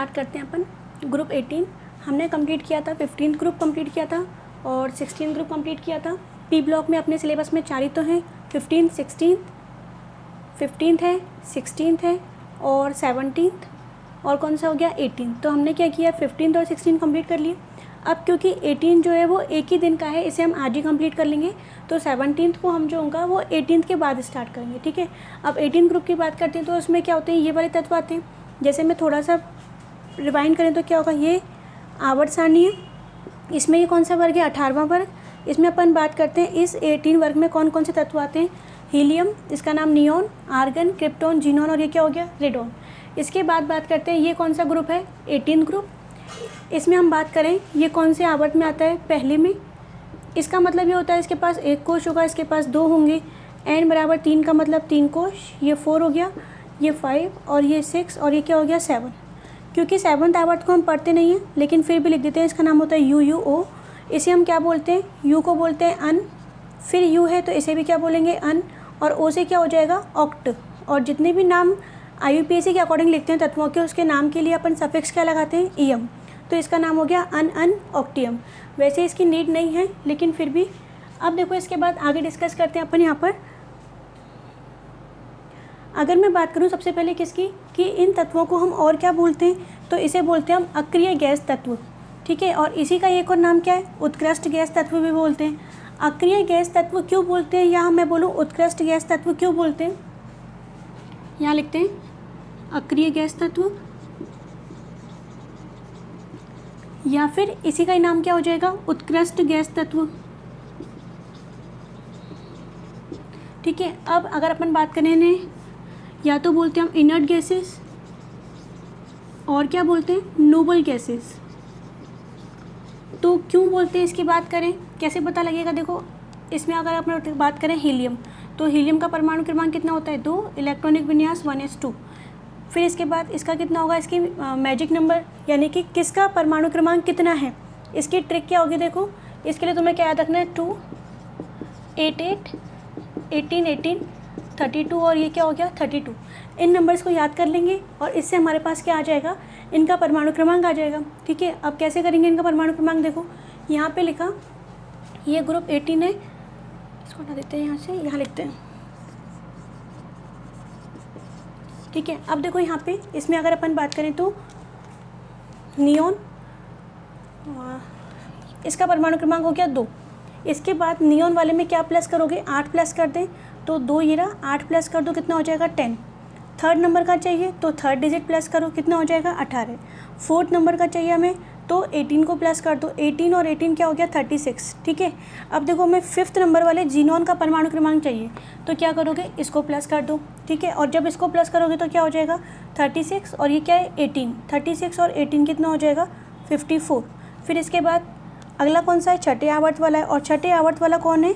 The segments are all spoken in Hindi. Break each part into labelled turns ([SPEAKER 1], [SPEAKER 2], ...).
[SPEAKER 1] बात करते हैं अपन ग्रुप 18। हमने कंप्लीट किया था 15th ग्रुप कंप्लीट किया था और 16th ग्रुप कंप्लीट किया था। पी ब्लॉक में अपने सिलेबस में 4 ही तो हैं, 15th 16th है, 16th है और 17th और कौन सा हो गया 18th। तो हमने क्या किया 15th और 16th कंप्लीट कर लिए। अब क्योंकि 18 जो है वो एक ही दिन का है, इसे हम आज ही कंप्लीट कर लेंगे, तो 17th को हम जो होगा वो 18th के बाद स्टार्ट करेंगे, ठीक है। अब 18th ग्रुप की बात करते हैं तो उसमें क्या होते हैं, ये वाले तत्व आते हैं। जैसे मैं थोड़ा सा रिवाइंड करें तो क्या होगा, ये आवर्त सारणी है, इसमें ये कौन सा वर्ग है 18वां वर्ग। इसमें अपन बात करते हैं इस 18 वर्ग में कौन कौन से तत्व आते हैं, हीलियम, इसका नाम नियॉन, आर्गन, क्रिप्टॉन, जीनॉन और ये क्या हो गया रेडॉन। इसके बाद बात करते हैं ये कौन सा ग्रुप है 18 ग्रुप। इसमें हम बात करें ये कौन से आवर्त में आता है, पहले में। इसका मतलब ये होता है इसके पास एक कोश होगा, इसके पास 2 होंगे। n बराबर 3 का मतलब 3 कोश, ये 4 हो गया, ये 5 और ये 6 और ये क्या हो गया 7। क्योंकि 7th आवर्त को हम पढ़ते नहीं हैं लेकिन फिर भी लिख देते हैं, इसका नाम होता है UUO। इसे हम क्या बोलते हैं, U को बोलते हैं अन, फिर U है तो इसे भी क्या बोलेंगे अन, और O से क्या हो जाएगा ऑक्ट। और जितने भी नाम IUPAC के अकॉर्डिंग लिखते हैं तत्वों के, उसके नाम के लिए अपन सफिक्स क्या लगाते हैं ईयम, तो इसका नाम हो गया अन ऑक्टियम। वैसे इसकी नीड नहीं है लेकिन फिर भी। अब देखो इसके बाद आगे डिस्कस करते हैं अपन यहाँ पर। अगर मैं बात करूँ सबसे पहले किसकी, कि इन तत्वों को हम और क्या बोलते हैं, तो इसे बोलते हैं हम अक्रिय गैस तत्व, ठीक है। और इसी का एक और नाम क्या है, उत्कृष्ट गैस तत्व भी बोलते हैं। अक्रिय गैस तत्व क्यों बोलते हैं, या मैं बोलूँ उत्कृष्ट गैस तत्व क्यों बोलते हैं, यहाँ लिखते हैं अक्रिय गैस तत्व, या फिर इसी का ही नाम क्या हो जाएगा उत्कृष्ट गैस तत्व, ठीक है। अब अगर अपन बात करें इन्हें, या तो बोलते हैं हम इनर्ट गैसेस और क्या बोलते हैं नोबल गैसेस। तो क्यों बोलते हैं इसकी बात करें, कैसे पता लगेगा, देखो इसमें अगर अपन बात करें हीलियम, तो हीलियम का परमाणु क्रमांक कितना होता है 2, इलेक्ट्रॉनिक विन्यास 1s2। फिर इसके बाद इसका कितना होगा, इसकी मैजिक नंबर यानी कि किसका परमाणु क्रमांक कितना है, इसकी ट्रिक क्या होगी, देखो इसके लिए तुम्हें क्या याद रखना है 2, 8, 8, 18, 18, 32 और ये क्या हो गया 32। इन नंबर्स को याद कर लेंगे और इससे हमारे पास क्या आ जाएगा, इनका परमाणु क्रमांक आ जाएगा, ठीक है। अब कैसे करेंगे इनका परमाणु क्रमांक, देखो यहाँ पे लिखा, ये ग्रुप 18 है, इसको हटा देते हैं यहाँ से, यहाँ लिखते हैं, ठीक है। अब देखो यहाँ पे इसमें अगर अपन बात करें तो नियॉन, इसका परमाणु क्रमांक हो गया 2। इसके बाद नियॉन वाले में क्या प्लस करोगे, 8 प्लस कर दें तो 2 ये रहा, 8 प्लस कर दो कितना हो जाएगा 10। थर्ड नंबर का चाहिए तो थर्ड डिजिट प्लस करो कितना हो जाएगा 18। फोर्थ नंबर का चाहिए हमें तो 18 को प्लस कर दो, 18 और 18 क्या हो गया 36, ठीक है। अब देखो हमें 5th नंबर वाले जीनॉन का परमाणु क्रमांक चाहिए, तो क्या करोगे इसको प्लस कर दो, ठीक है। और जब इसको प्लस करोगे तो क्या हो जाएगा 36 और ये क्या है 18, 36 और 18 कितना हो जाएगा 54। फिर इसके बाद अगला कौन सा है, छठे आवर्त वाला है, और छठे आवर्त वाला कौन है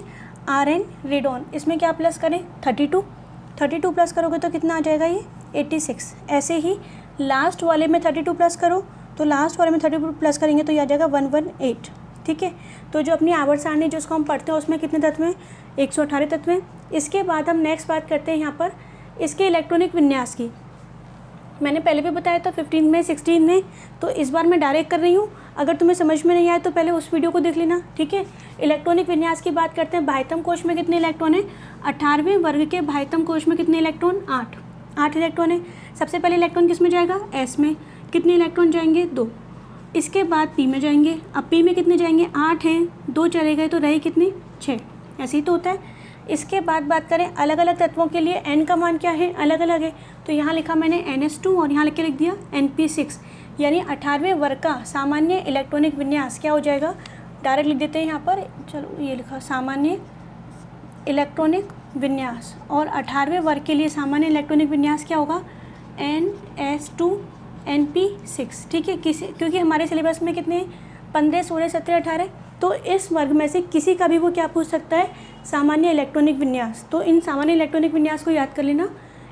[SPEAKER 1] आरएन रेडॉन। इसमें क्या प्लस करें 32 प्लस करोगे तो कितना आ जाएगा ये 86। ऐसे ही लास्ट वाले में 32 प्लस करो, तो लास्ट वाले में 32 प्लस करेंगे तो ये आ जाएगा 118, ठीक है। तो जो अपनी आवर्त सारणी जिसको हम पढ़ते हैं उसमें कितने तत्व हैं 118 तत्व हैं। इसके बाद हम नेक्स्ट बात करते हैं यहाँ पर इसके इलेक्ट्रॉनिक विन्यास की। मैंने पहले भी बताया था 15 में 16 में, तो इस बार मैं डायरेक्ट कर रही हूँ। अगर तुम्हें समझ में नहीं आया तो पहले उस वीडियो को देख लेना, ठीक है। इलेक्ट्रॉनिक विन्यास की बात करते हैं। बाह्यतम कोश में कितने इलेक्ट्रॉन है, 18वें वर्ग के बाह्यतम कोश में कितने इलेक्ट्रॉन 8 इलेक्ट्रॉन है। सबसे पहले इलेक्ट्रॉन किस में जाएगा एस में, कितने इलेक्ट्रॉन जाएंगे 2। इसके बाद पी में जाएंगे, अब पी में कितने जाएंगे 8 हैं, 2 चले गए तो रहे कितने 6, ऐसे ही तो होता है। इसके बाद बात करें अलग अलग तत्वों के लिए n का मान क्या है अलग अलग है, तो यहाँ लिखा मैंने NS2 और यहाँ लिख के लिख दिया NP6, यानी 18वें वर्ग का सामान्य इलेक्ट्रॉनिक विन्यास क्या हो जाएगा, डायरेक्ट लिख देते हैं यहाँ पर, चलो ये लिखा सामान्य इलेक्ट्रॉनिक विन्यास, और 18वें वर्ग के लिए सामान्य इलेक्ट्रॉनिक विन्यास क्या होगा NS2 NP6, ठीक है। क्योंकि हमारे सिलेबस में कितने 15, 16, 17, 18, तो इस वर्ग में से किसी का भी वो क्या पूछ सकता है सामान्य इलेक्ट्रॉनिक विन्यास। तो इन सामान्य इलेक्ट्रॉनिक विन्यास को याद कर लेना।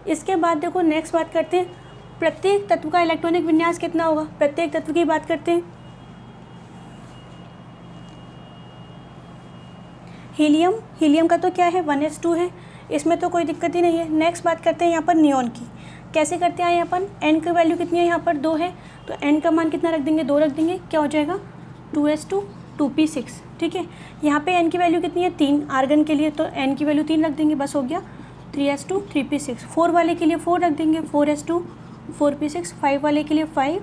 [SPEAKER 1] इसके बाद देखो नेक्स्ट बात करते हैं प्रत्येक तत्व का इलेक्ट्रॉनिक विन्यास कितना होगा, प्रत्येक तत्व की बात करते हैं। हीलियम का तो क्या है 1s2 है, इसमें तो कोई दिक्कत ही नहीं है। नेक्स्ट बात करते हैं यहाँ पर नियॉन की। कैसे करते आए अपन, n की वैल्यू कितनी है यहाँ पर 2 है, तो n का मान कितना रख देंगे, 2 रख देंगे, क्या हो जाएगा 2s2 2p6। ठीक है, यहाँ पे n की वैल्यू कितनी है 3 आर्गन के लिए, तो n की वैल्यू 3 रख देंगे, बस हो गया 3s2 3p6। 4 वाले के लिए 4 रख देंगे, 4s2 4p6। 5 वाले के लिए 5,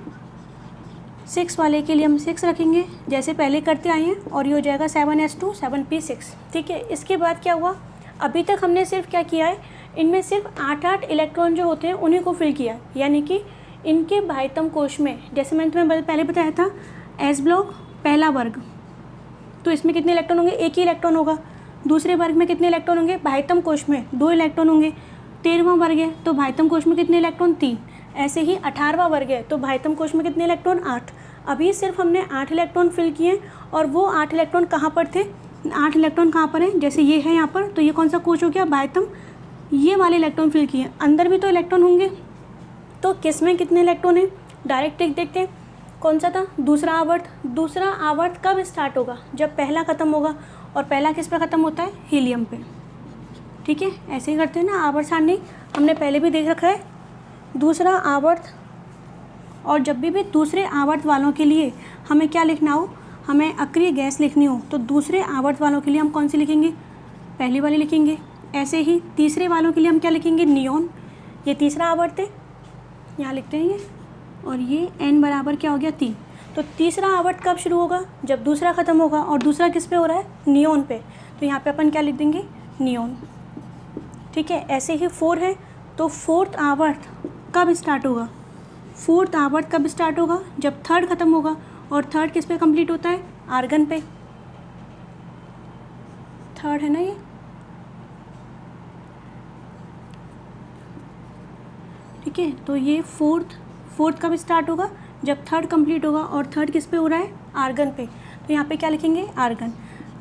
[SPEAKER 1] 6 वाले के लिए हम 6 रखेंगे जैसे पहले करते आए हैं, और ये हो जाएगा 7s2 7p6। ठीक है, इसके बाद क्या हुआ, अभी तक हमने सिर्फ क्या किया है, इनमें सिर्फ 8 इलेक्ट्रॉन जो होते हैं उन्हीं को फिल किया, यानी कि इनके बाह्यतम कोश में, जैसे मैंने तुम्हें पहले बताया था एस ब्लॉक पहला वर्ग, तो इसमें कितने इलेक्ट्रॉन होंगे, एक ही इलेक्ट्रॉन होगा। दूसरे वर्ग में कितने इलेक्ट्रॉन होंगे, बाह्यतम कोश में 2 इलेक्ट्रॉन होंगे। 13वां वर्ग है तो बाह्यतम कोश में कितने इलेक्ट्रॉन 3। ऐसे ही 18वां वर्ग है तो बाह्यतम कोश में कितने इलेक्ट्रॉन 8। अभी सिर्फ हमने 8 इलेक्ट्रॉन फिल किए, और वो 8 इलेक्ट्रॉन कहाँ पर थे, 8 इलेक्ट्रॉन कहाँ पर हैं, जैसे ये है यहाँ पर, तो ये कौन सा कोश हो गया, बाह्यतम, ये वाले इलेक्ट्रॉन फिल किए। अंदर भी तो इलेक्ट्रॉन होंगे, तो किस में कितने इलेक्ट्रॉन हैं, डायरेक्ट देखते हैं। कौन सा था, दूसरा आवर्त। दूसरा आवर्त कब स्टार्ट होगा, जब पहला ख़त्म होगा, और पहला किस पे ख़त्म होता है, हीलियम पे। ठीक है, ऐसे ही करते हैं ना आवर्त सारणी, हमने पहले भी देख रखा है। दूसरा आवर्त, और जब भी दूसरे आवर्त वालों के लिए हमें क्या लिखना हो, हमें अक्रिय गैस लिखनी हो, तो दूसरे आवर्त वालों के लिए हम कौन सी लिखेंगे, पहली वाली लिखेंगे। ऐसे ही तीसरे वालों के लिए हम क्या लिखेंगे, नियॉन, ये तीसरा आवर्त है, यहाँ लिखते हैं ये, और ये n बराबर क्या हो गया 3। तो तीसरा आवर्त कब शुरू होगा, जब दूसरा ख़त्म होगा, और दूसरा किस पे हो रहा है, नियॉन पे, तो यहाँ पे अपन क्या लिख देंगे, नियॉन। ठीक है, ऐसे ही 4 है, तो फोर्थ आवर्त कब स्टार्ट होगा, फोर्थ आवर्त कब स्टार्ट होगा, जब थर्ड ख़त्म होगा, और थर्ड किस पे कंप्लीट होता है, आर्गन पे। थर्ड है ना ये, ठीक है, तो ये फोर्थ कब स्टार्ट होगा, जब थर्ड कंप्लीट होगा, और थर्ड किस पे हो रहा है, आर्गन पे, तो यहाँ पे क्या लिखेंगे, आर्गन।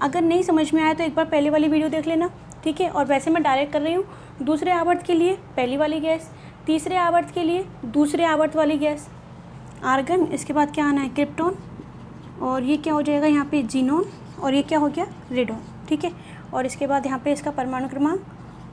[SPEAKER 1] अगर नहीं समझ में आया तो एक बार पहले वाली वीडियो देख लेना। ठीक है, और वैसे मैं डायरेक्ट कर रही हूँ, दूसरे आवर्त के लिए पहली वाली गैस, तीसरे आवर्त के लिए दूसरे आवर्त वाली गैस, आर्गन। इसके बाद क्या आना है, क्रिप्टॉन, और ये क्या हो जाएगा यहाँ पे, जीनॉन, और ये क्या हो गया, रेडॉन। ठीक है, और इसके बाद यहाँ पे इसका परमाणु क्रमांक,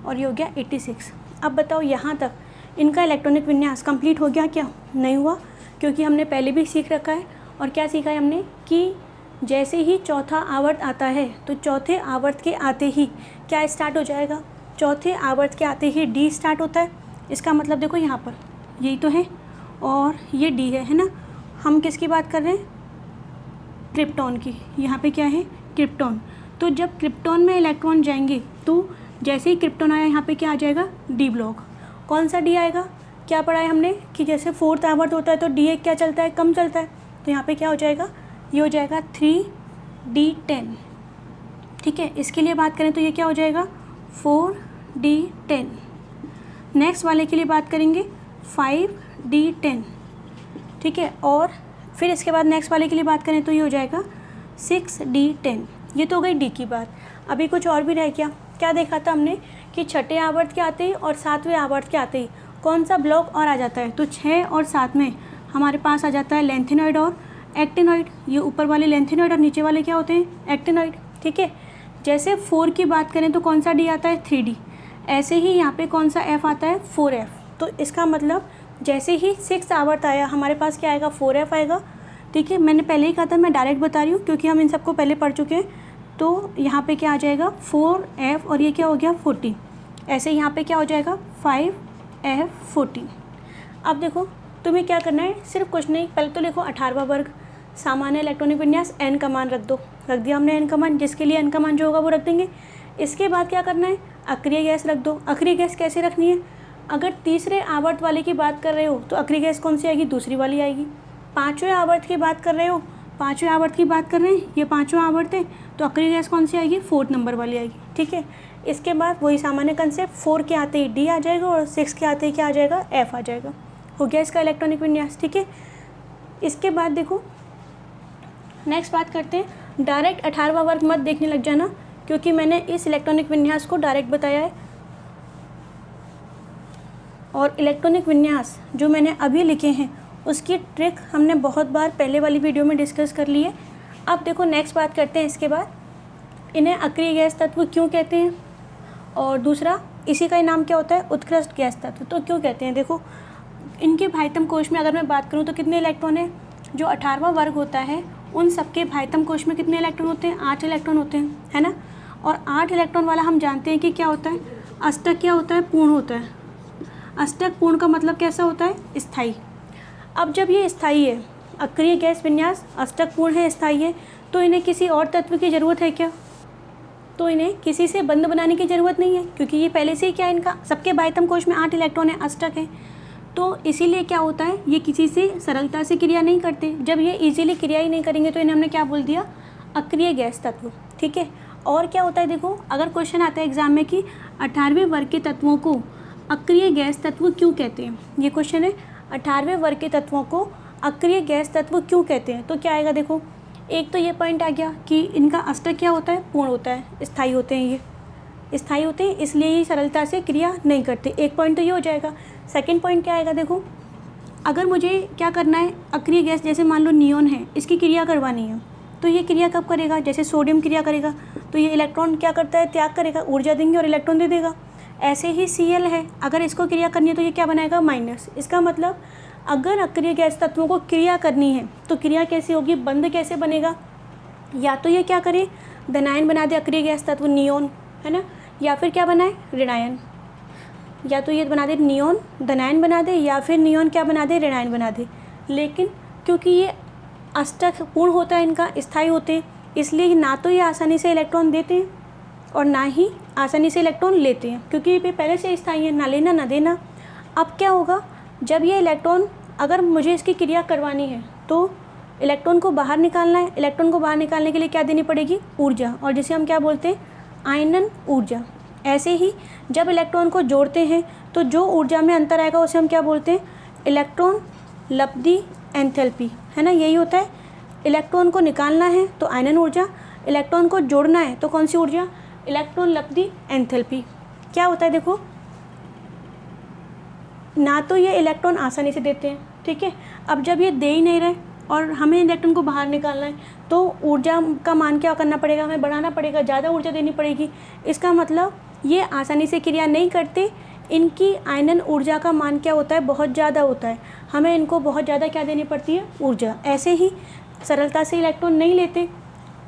[SPEAKER 1] और ये हो गया 86। अब बताओ यहाँ तक इनका इलेक्ट्रॉनिक विन्यास कंप्लीट हो गया क्या, नहीं हुआ, क्योंकि हमने पहले भी सीख रखा है। और क्या सीखा है हमने, कि जैसे ही चौथा आवर्त आता है, तो चौथे आवर्त के आते ही क्या स्टार्ट हो जाएगा, चौथे आवर्त के आते ही डी स्टार्ट होता है। इसका मतलब देखो यहाँ पर यही तो है, और ये डी है ना। हम किसकी बात कर रहे हैं, क्रिप्टॉन की। यहाँ पे क्या है, क्रिप्टॉन। तो जब क्रिप्टॉन में इलेक्ट्रॉन जाएंगे, तो जैसे ही क्रिप्टॉन आया यहाँ पे क्या आ जाएगा, डी ब्लॉक। कौन सा डी आएगा, क्या पढ़ा है हमने, कि जैसे फोर्थ आवर्त होता है तो डी क्या चलता है, कम चलता है, तो यहाँ पे क्या हो जाएगा, ये हो जाएगा 3d10। ठीक है, इसके लिए बात करें तो ये क्या हो जाएगा, 4d10। नेक्स्ट वाले के लिए बात करेंगे 5d10। ठीक है, और फिर इसके बाद नेक्स्ट वाले के लिए बात करें तो ये हो जाएगा 6d10। ये तो हो गई डी की बात। अभी कुछ और भी रह गया, क्या देखा था हमने, कि छठे आवर्त के आते ही और सातवें आवर्त के आते ही कौन सा ब्लॉक और आ जाता है, तो 6 और 7 में हमारे पास आ जाता है लेंथेनॉइड और एक्टिनॉइड। ये ऊपर वाले लेंथेनॉइड और नीचे वाले क्या होते हैं, एक्टिनॉइड। ठीक है, जैसे 4 की बात करें तो कौन सा डी आता है, 3d। ऐसे ही यहाँ पे कौन सा f आता है, 4f। तो इसका मतलब जैसे ही 6 आवर्त आया हमारे पास क्या आएगा, 4f आएगा। ठीक है, मैंने पहले ही कहा था, मैं डायरेक्ट बता रही हूँ क्योंकि हम इन सबको पहले पढ़ चुके हैं। तो यहाँ पे क्या आ जाएगा, 4f, और ये क्या हो गया 14। ऐसे यहाँ पे क्या हो जाएगा, 5f14। अब देखो तुम्हें क्या करना है, सिर्फ कुछ नहीं, पहले तो लिखो 18वां वर्ग, सामान्य इलेक्ट्रॉनिक विन्यास, n का मान रख दो। रख दिया हमने n का मान, जिसके लिए n का मान जो होगा वो रख देंगे। इसके बाद क्या करना है, अक्रिय गैस रख दो। अक्रिय गैस कैसे रखनी है, अगर तीसरे आवर्त वाले की बात कर रहे हो तो अक्रिय गैस कौन सी आएगी, दूसरी वाली आएगी। पाँचवें आवर्त की बात कर रहे हो, पाँचवें आवर्त की बात कर रहे हैं, ये पाँचवां आवर्त है, तो अक्रिय गैस कौन सी आएगी, 4th नंबर वाली आएगी। ठीक है, इसके बाद वही सामान्य कंसेप्ट, 4 के आते ही डी आ जाएगा, और 6 के आते ही क्या आ जाएगा, एफ आ जाएगा। हो गया इसका इलेक्ट्रॉनिक विन्यास। ठीक है, इसके बाद देखो नेक्स्ट बात करते हैं, डायरेक्ट 18वां वर्ग मत देखने लग जाना, क्योंकि मैंने इस इलेक्ट्रॉनिक विन्यास को डायरेक्ट बताया है, और इलेक्ट्रॉनिक विन्यास जो मैंने अभी लिखे हैं उसकी ट्रिक हमने बहुत बार पहले वाली वीडियो में डिस्कस कर ली है। अब देखो नेक्स्ट बात करते हैं इसके बाद, इन्हें अक्रिय गैस तत्व क्यों कहते हैं, और दूसरा इसी का ही नाम क्या होता है, उत्कृष्ट गैस तत्व। तो क्यों कहते हैं, देखो इनके भाइतम कोश में अगर मैं बात करूँ तो कितने इलेक्ट्रॉन है, जो 18वां वर्ग होता है उन सबके भाइतम कोश में कितने इलेक्ट्रॉन होते हैं, 8 इलेक्ट्रॉन होते हैं, है ना। और 8 इलेक्ट्रॉन वाला हम जानते हैं कि क्या होता है, अष्टक क्या होता है, पूर्ण होता है। अष्टक पूर्ण का मतलब कैसा होता है, स्थायी। अब जब ये स्थायी है, अक्रिय गैस विन्यास अष्टक पूर्ण है, स्थायी है, तो इन्हें किसी और तत्व की ज़रूरत है क्या, तो इन्हें किसी से बंध बनाने की ज़रूरत नहीं है, क्योंकि ये पहले से ही क्या, इनका सबके भाइतम कोश में 8 इलेक्ट्रॉन है, अष्टक है। तो इसीलिए क्या होता है, ये किसी से सरलता से क्रिया नहीं करते। जब ये इजीली क्रिया ही नहीं करेंगे तो इन्हें हमने क्या बोल दिया, अक्रिय गैस तत्व, ठीक है। और क्या होता है, देखो अगर क्वेश्चन आता है एग्जाम में कि 18वें वर्ग के तत्वों को अक्रिय गैस तत्व क्यों कहते हैं, ये क्वेश्चन है, 18वें वर्ग के तत्वों को अक्रिय गैस तत्व क्यों कहते हैं, तो क्या आएगा, देखो एक तो ये पॉइंट आ गया कि इनका अष्टक क्या होता है, पूर्ण होता है, स्थायी होते हैं, ये स्थायी होते हैं, इसलिए ये सरलता से क्रिया नहीं करते। एक पॉइंट तो ये हो जाएगा। सेकंड पॉइंट क्या आएगा, देखो अगर मुझे क्या करना है, अक्रिय गैस जैसे मान लो नियोन है, इसकी क्रिया करवानी है, तो ये क्रिया कब करेगा, जैसे सोडियम क्रिया करेगा तो ये इलेक्ट्रॉन क्या करता है, त्याग करेगा, ऊर्जा देंगे और इलेक्ट्रॉन दे देगा। ऐसे ही Cl है, अगर इसको क्रिया करनी है तो ये क्या बनाएगा, माइनस। इसका मतलब अगर अक्रिय गैस तत्वों को क्रिया करनी है तो क्रिया कैसे होगी, बंध कैसे बनेगा, या तो ये क्या करे, धनायन बना दे अक्रिय गैस तत्व नियोन, है ना, या फिर क्या बनाए, ऋणायन। या तो ये बना दे नियोन धनायन बना दे, या फिर नियोन क्या बना दे, ऋणायन बना दे। लेकिन क्योंकि ये अष्टक पूर्ण होता है, इनका स्थायी होते हैं, इसलिए ना तो ये आसानी से इलेक्ट्रॉन देते हैं और ना ही आसानी से इलेक्ट्रॉन लेते हैं, क्योंकि ये पहले से स्थायी है, ना लेना ना देना। अब क्या होगा, जब ये इलेक्ट्रॉन, अगर मुझे इसकी क्रिया करवानी है तो इलेक्ट्रॉन को बाहर निकालना है, इलेक्ट्रॉन को बाहर निकालने के लिए क्या देनी पड़ेगी, ऊर्जा, और जिसे हम क्या बोलते हैं, आयनन ऊर्जा। ऐसे ही जब इलेक्ट्रॉन को जोड़ते हैं तो जो ऊर्जा में अंतर आएगा उसे हम क्या बोलते हैं, इलेक्ट्रॉन लब्धि एंथैल्पी, है ना, यही होता है। इलेक्ट्रॉन को निकालना है तो आयनन ऊर्जा, इलेक्ट्रॉन को जोड़ना है तो कौन सी ऊर्जा, इलेक्ट्रॉन लब्धि एंथैल्पी। क्या होता है, देखो ना तो ये इलेक्ट्रॉन आसानी से देते हैं, ठीक है। अब जब ये दे ही नहीं रहे और हमें इलेक्ट्रॉन को बाहर निकालना है तो ऊर्जा का मान क्या करना पड़ेगा, हमें बढ़ाना पड़ेगा, ज़्यादा ऊर्जा देनी पड़ेगी। इसका मतलब ये आसानी से क्रिया नहीं करते, इनकी आयनन ऊर्जा का मान क्या होता है, बहुत ज़्यादा होता है, हमें इनको बहुत ज़्यादा क्या देनी पड़ती है, ऊर्जा। ऐसे ही सरलता से इलेक्ट्रॉन नहीं लेते,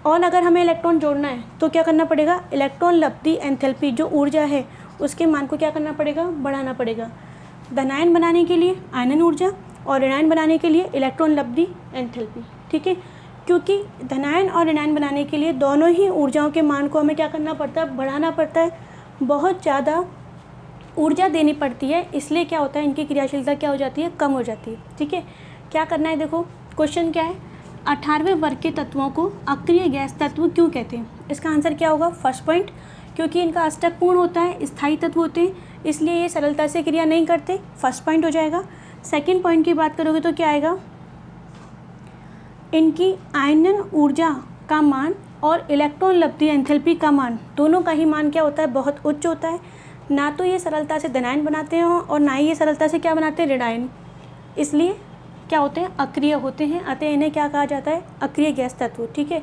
[SPEAKER 1] और अगर हमें इलेक्ट्रॉन जोड़ना है तो क्या करना पड़ेगा, इलेक्ट्रॉन लब्धि एंथैल्पी जो ऊर्जा है उसके मान को क्या करना पड़ेगा, बढ़ाना पड़ेगा। धनायन बनाने के लिए आयनन ऊर्जा और ऋणायन बनाने के लिए इलेक्ट्रॉन लब्धि एंथैल्पी, ठीक है। क्योंकि धनायन और ऋणायन बनाने के लिए दोनों ही ऊर्जाओं के मान को हमें क्या करना पड़ता है, बढ़ाना पड़ता है, बहुत ज़्यादा ऊर्जा देनी पड़ती है, इसलिए क्या होता है, इनकी क्रियाशीलता क्या हो जाती है, कम हो जाती है, ठीक है। क्या करना है, देखो क्वेश्चन क्या है, 18वें वर्ग के तत्वों को अक्रिय गैस तत्व क्यों कहते हैं। इसका आंसर क्या होगा, फर्स्ट पॉइंट, क्योंकि इनका अष्टक पूर्ण होता है, स्थायी तत्व होते हैं, इसलिए ये सरलता से क्रिया नहीं करते, फर्स्ट पॉइंट हो जाएगा। सेकंड पॉइंट की बात करोगे तो क्या आएगा, इनकी आयनन ऊर्जा का मान और इलेक्ट्रॉन लब्धि एंथैल्पी का मान, दोनों का ही मान क्या होता है, बहुत उच्च होता है। ना तो ये सरलता से धनायन बनाते हैं और ना ही ये सरलता से क्या बनाते हैं, ऋणायन, इसलिए क्या होते हैं, अक्रिय होते हैं, अतः इन्हें क्या कहा जाता है, अक्रिय गैस तत्व, ठीक है।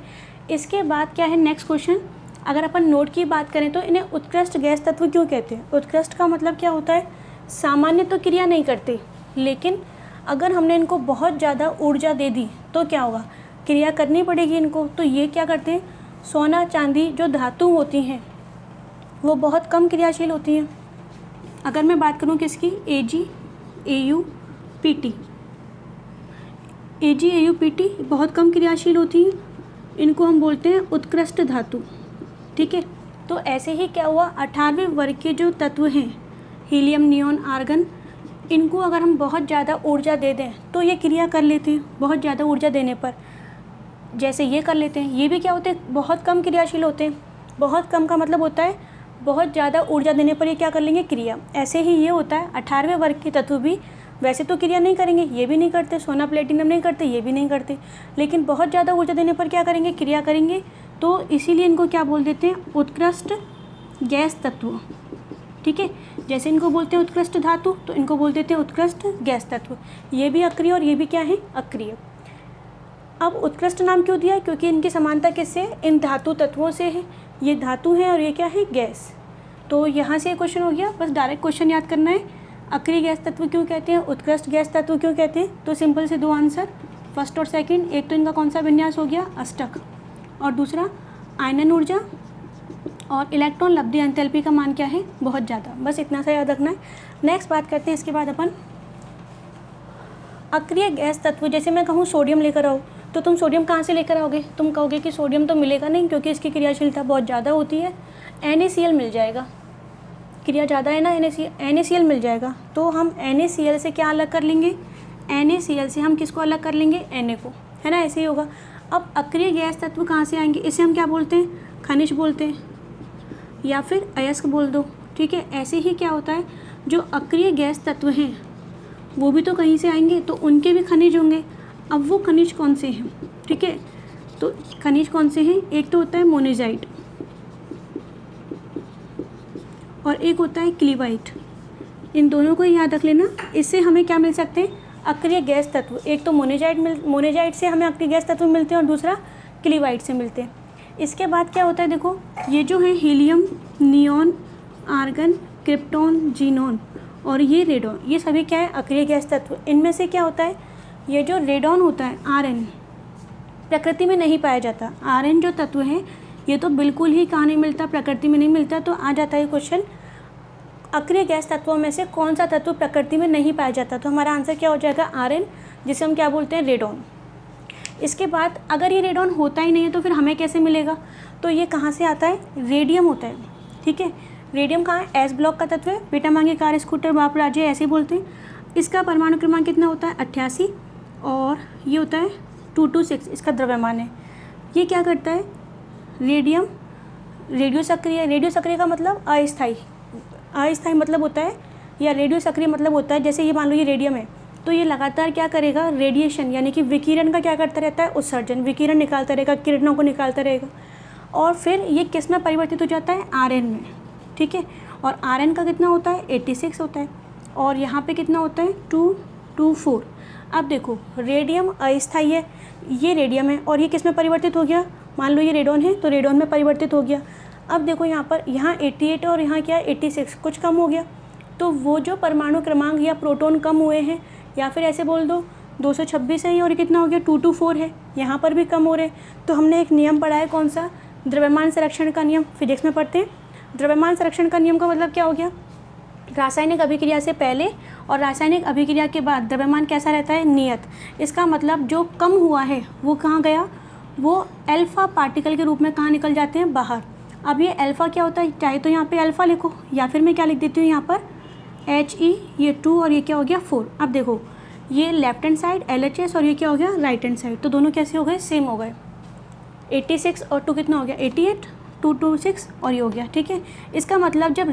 [SPEAKER 1] इसके बाद क्या है, नेक्स्ट क्वेश्चन, अगर अपन नोट की बात करें तो इन्हें उत्कृष्ट गैस तत्व क्यों कहते हैं। उत्कृष्ट का मतलब क्या होता है, सामान्य तो क्रिया नहीं करते, लेकिन अगर हमने इनको बहुत ज़्यादा ऊर्जा दे दी तो क्या होगा, क्रिया करनी पड़ेगी इनको। तो ये क्या करते हैं, सोना चांदी जो धातु होती हैं वो बहुत कम क्रियाशील होती हैं। अगर मैं बात करूँ किसकी, Ag, Au, Pt, Ag, Au, Pt बहुत कम क्रियाशील होती हैं, इनको हम बोलते हैं उत्कृष्ट धातु, ठीक है। तो ऐसे ही क्या हुआ, 18वें वर्ग के जो तत्व हैं, हीलियम, नियोन, आर्गन, इनको अगर हम बहुत ज़्यादा ऊर्जा दे दें तो ये क्रिया कर लेते हैं, बहुत ज़्यादा ऊर्जा देने पर, जैसे ये कर लेते हैं। ये भी क्या होते हैं, बहुत कम क्रियाशील होते हैं, बहुत कम का मतलब होता है बहुत ज़्यादा ऊर्जा देने पर ये क्या कर लेंगे, क्रिया। ऐसे ही ये होता है, 18वें वर्ग के तत्व भी वैसे तो क्रिया नहीं करेंगे, ये भी नहीं करते, सोना प्लेटिनम नहीं करते, ये भी नहीं करते, लेकिन बहुत ज़्यादा ऊर्जा देने पर क्या करेंगे, क्रिया करेंगे। तो इसीलिए इनको क्या बोल देते हैं, उत्कृष्ट गैस तत्व, ठीक है। जैसे इनको बोलते हैं उत्कृष्ट धातु, तो इनको बोल देते हैं उत्कृष्ट गैस तत्व। ये भी अक्रिय और ये भी क्या है, अक्रिय। अब उत्कृष्ट नाम क्यों दिया, क्योंकि इनकी समानता किससे, इन धातु तत्वों से है। ये धातु है और ये क्या है, गैस। तो यहाँ से क्वेश्चन हो गया, बस डायरेक्ट क्वेश्चन याद करना है। अक्रिय गैस तत्व क्यों कहते हैं, उत्कृष्ट गैस तत्व क्यों कहते हैं? तो सिंपल से 2 आंसर, फर्स्ट और सेकंड। एक तो इनका कौन सा विन्यास हो गया, अष्टक, और दूसरा आयनन ऊर्जा और इलेक्ट्रॉन लब्धि एंथैल्पी का मान क्या है, बहुत ज़्यादा। बस इतना सा याद रखना है। नेक्स्ट बात करते हैं इसके बाद अपन अक्रिय गैस तत्व। जैसे मैं कहूँ सोडियम लेकर आओ, तो तुम सोडियम कहाँ से लेकर आओगे? तुम कहोगे कि सोडियम तो मिलेगा नहीं क्योंकि इसकी क्रियाशीलता बहुत ज़्यादा होती है, NaCl मिल जाएगा, क्रिया ज़्यादा है ना, NaCl मिल जाएगा। तो हम NaCl से क्या अलग कर लेंगे, NaCl से हम किसको अलग कर लेंगे, Na को, है ना, ऐसे ही होगा। अब अक्रिय गैस तत्व कहाँ से आएंगे, इसे हम क्या बोलते हैं, खनिज बोलते हैं, या फिर अयस्क बोल दो, ठीक है। ऐसे ही क्या होता है, जो अक्रिय गैस तत्व हैं वो भी तो कहीं से आएंगे, तो उनके भी खनिज होंगे। अब वो खनिज कौन से हैं, ठीक है, तो खनिज कौन से हैं, एक तो होता है मोनेजाइट और एक होता है क्लीवाइट। इन दोनों को याद रख लेना। इससे हमें क्या मिल सकते हैं, अक्रिय गैस तत्व। एक तो मोनेजाइट से हमें अक्रिय गैस तत्व मिलते हैं और दूसरा क्लीवाइट से मिलते हैं। इसके बाद क्या होता है, देखो ये जो है helium, neon, argon, krypton, xenon और ये रेडॉन, ये सभी क्या है, अक्रिय गैस तत्व। इनमें से क्या होता है, ये जो रेडॉन होता है, Rn, प्रकृति में नहीं पाया जाता। Rn जो तत्व है ये तो बिल्कुल ही कहाँ नहीं मिलता, प्रकृति में नहीं मिलता। तो आ जाता है क्वेश्चन, अक्रिय गैस तत्वों में से कौन सा तत्व प्रकृति में नहीं पाया जाता। तो हमारा आंसर क्या हो जाएगा, Rn, जिसे हम क्या बोलते हैं, रेडॉन। इसके बाद अगर ये रेडॉन होता ही नहीं है तो फिर हमें कैसे मिलेगा, तो ये कहाँ से आता है, रेडियम होता है, ठीक है। रेडियम कहाँ है, एस ब्लॉक का तत्व है, बेटा मांगे कार स्कूटर बाप राजे, ऐसे बोलते हैं। इसका परमाणु क्रमांक कितना होता है, 88, और ये होता है 226, इसका द्रव्यमान है। ये क्या करता है, रेडियम रेडियो सक्रिय का मतलब अस्थायी मतलब होता है, या रेडियो सक्रिय मतलब होता है, जैसे ये मान लो ये रेडियम है, तो ये लगातार क्या करेगा, रेडिएशन यानी कि विकिरण का क्या करता रहता है, उत्सर्जन, विकिरण निकालता रहेगा, किरणों को निकालता रहेगा, और फिर ये किस में परिवर्तित हो जाता है, Rn में, ठीक है। और Rn का कितना होता है, 86 होता है, और यहाँ पे कितना होता है, 224। अब देखो रेडियम अस्थायी है, ये रेडियम है, और ये किस में परिवर्तित हो गया, मान लो ये रेडॉन है तो रेडॉन में परिवर्तित हो गया। अब देखो यहाँ पर, यहाँ 88 और यहाँ क्या है 86, कुछ कम हो गया। तो वो जो परमाणु क्रमांक या प्रोटॉन कम हुए हैं, या फिर ऐसे बोल दो 226 है और ये कितना हो गया 224 है, यहाँ पर भी कम हो रहे। तो हमने एक नियम पढ़ा है, कौन सा, द्रव्यमान संरक्षण का नियम, फिजिक्स में पढ़ते हैं। द्रव्यमान संरक्षण का नियम का मतलब क्या हो गया, रासायनिक अभिक्रिया से पहले और रासायनिक अभिक्रिया के बाद द्रव्यमान कैसा रहता है, नियत। इसका मतलब जो कम हुआ है वो कहाँ गया, वो अल्फ़ा पार्टिकल के रूप में कहाँ निकल जाते हैं, बाहर। अब ये अल्फ़ा क्या होता है, चाहे तो यहाँ पे अल्फ़ा लिखो या फिर मैं क्या लिख देती हूँ यहाँ पर He, ये 2 और ये क्या हो गया 4। अब देखो ये लेफ्ट हैंड साइड LHS और ये क्या हो गया राइट हैंड साइड, तो दोनों कैसे हो गए, सेम हो गए। 86 और 2 कितना हो गया 88, 226 और ये हो गया, ठीक है। इसका मतलब जब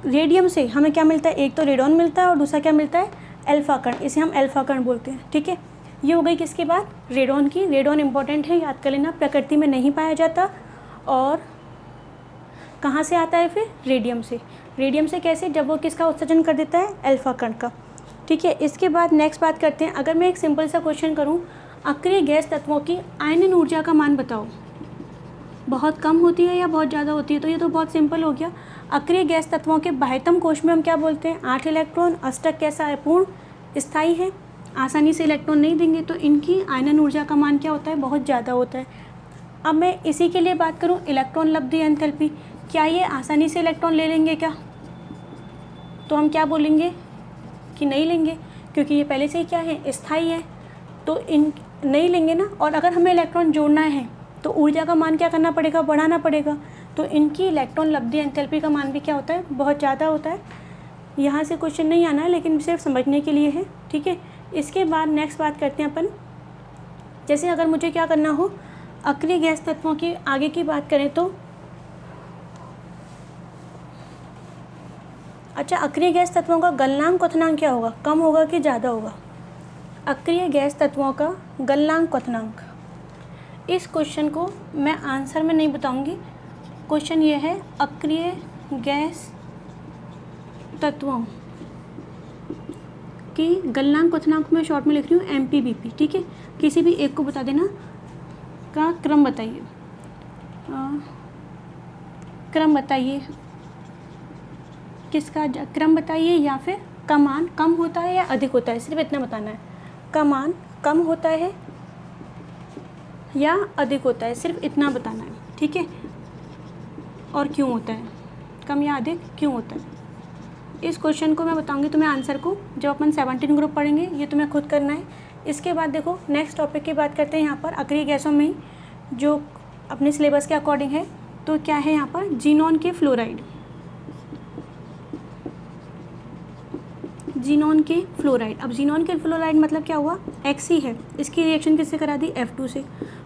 [SPEAKER 1] रेडियम से हमें क्या मिलता है, एक तो रेडॉन मिलता है और दूसरा क्या मिलता है, अल्फ़ा कण, इसे हम अल्फ़ा कण बोलते हैं, ठीक है। ये हो गई किसकी बात, रेडॉन की। रेडॉन इंपॉर्टेंट है, याद कर लेना, प्रकृति में नहीं पाया जाता और कहाँ से आता है, फिर रेडियम से। रेडियम से कैसे, जब वो किसका उत्सर्जन कर देता है, अल्फ़ा कण का, ठीक है। इसके बाद नेक्स्ट बात करते हैं, अगर मैं एक सिंपल सा क्वेश्चन करूँ, अक्रिय गैस तत्वों की आयनन ऊर्जा का मान बताओ, बहुत कम होती है या बहुत ज़्यादा होती है, तो ये तो बहुत सिंपल हो गया। अक्रिय गैस तत्वों के बाह्यतम कोश में हम क्या बोलते हैं, 8 इलेक्ट्रॉन। अष्टक कैसा है, पूर्ण स्थायी है, आसानी से इलेक्ट्रॉन नहीं देंगे, तो इनकी आयनन ऊर्जा का मान क्या होता है, बहुत ज़्यादा होता है। अब मैं इसी के लिए बात करूँ, इलेक्ट्रॉन लब्धि एंथैल्पी, क्या ये आसानी से इलेक्ट्रॉन ले लेंगे क्या, तो हम क्या बोलेंगे कि नहीं लेंगे, क्योंकि ये पहले से ही क्या है, स्थायी है, तो इन नहीं लेंगे ना। और अगर हमें इलेक्ट्रॉन जोड़ना है तो ऊर्जा का मान क्या करना पड़ेगा, बढ़ाना पड़ेगा, तो इनकी इलेक्ट्रॉन लब्धि एंथैल्पी का मान भी क्या होता है, बहुत ज़्यादा होता है। यहाँ से क्वेश्चन नहीं आना है, लेकिन सिर्फ समझने के लिए है, ठीक है। इसके बाद नेक्स्ट बात करते हैं अपन, जैसे अगर मुझे क्या करना हो, अक्रिय गैस तत्वों की आगे की बात करें तो, अच्छा अक्रिय गैस तत्वों का गलनांक क्वथनांक क्या होगा, कम होगा कि ज़्यादा होगा, अक्रिय गैस तत्वों का गलनांक क्वथनांक। इस क्वेश्चन को मैं आंसर में नहीं बताऊंगी, क्वेश्चन ये है अक्रिय गैस तत्वों की गलनांक क्वथनांक में शॉर्ट में लिख रही हूँ MPBP, ठीक है। किसी भी एक को बता देना, का क्रम बताइए, क्रम बताइए, किसका क्रम बताइए, या फिर का मान कम होता है या अधिक होता है, सिर्फ इतना बताना है। का मान कम होता है या अधिक होता है, सिर्फ इतना बताना है, ठीक है। और क्यों होता है, कम या अधिक क्यों होता है। इस क्वेश्चन को मैं बताऊंगी तुम्हें आंसर को जब अपन 17 ग्रुप पढ़ेंगे, ये तुम्हें खुद करना है। इसके बाद देखो नेक्स्ट टॉपिक की बात करते हैं यहाँ पर अक्रिय गैसों में जो अपने सिलेबस के अकॉर्डिंग है। तो क्या है यहाँ पर, जीनॉन के फ्लोराइड, जीनॉन के फ्लोराइड। अब जीनॉन के फ्लोराइड मतलब क्या हुआ, Xe है, इसकी रिएक्शन किससे करा दी, F2 से,